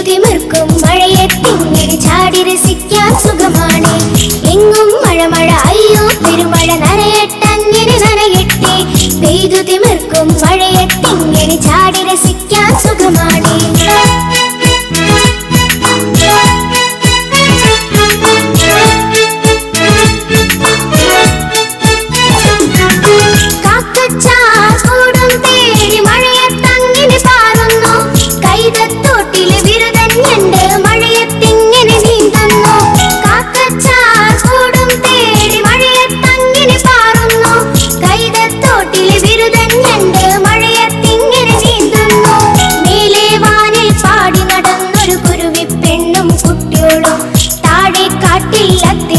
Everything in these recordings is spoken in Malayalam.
പെയ്തു തിമിർക്കും മഴയത്തിങ്ങനെ ചാടി രസിക്കാൻ സുഖമാണ്. എങ്ങും മഴ മഴ അയ്യോ പെരുമഴ നനയട്ടങ്ങനെ നനയട്ടെ. പെയ്തു തിമിർക്കും മഴയത്തിങ്ങനെ ചാടി രസിക്കാൻ സുഖമാണ്.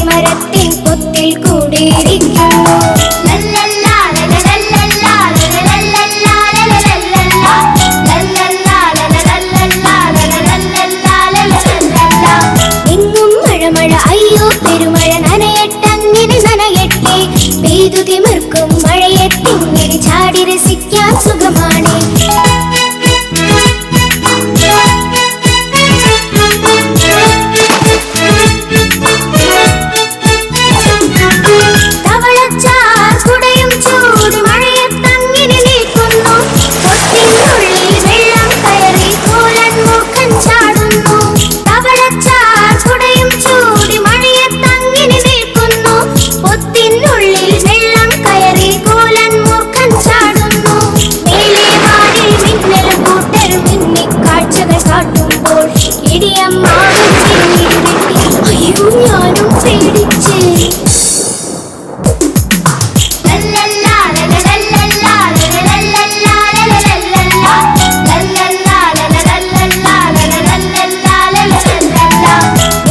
മരത്തിൻ പൊത്തിൽ കൂടിയിരിക്കുന്നു. എങ്ങും മഴ മഴ അയ്യോ പെരുമഴ നനയട്ടങ്ങനെ നനയട്ടെ. പെയ്തു തിമിർക്കും മഴയത്തിങ്ങനെ ചാടി രസിക്കാൻ സുഖമാണ്. അയ്യോ ഞാനും പേടിച്ച്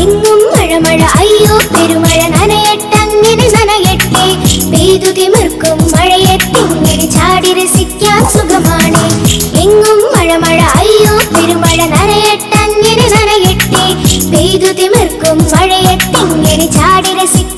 എങ്ങും മഴ മഴ അയ്യോ പെരുമഴ നനയട്ടങ്ങനെ നനയട്ടെ. പെയ്തു തിമിർക്കും മഴയത്തിങ്ങനെ ചാടി രസിക്കാൻ സുഖമാണ്. എങ്ങും മഴ മഴ അയ്യോ പെരുമഴ നനയട്ടങ്ങനെ നനയട്ടെ. പെയ്തു തിമിർക്കും മഴയത്തിങ്ങനെ ചാടി രസിക്കാൻ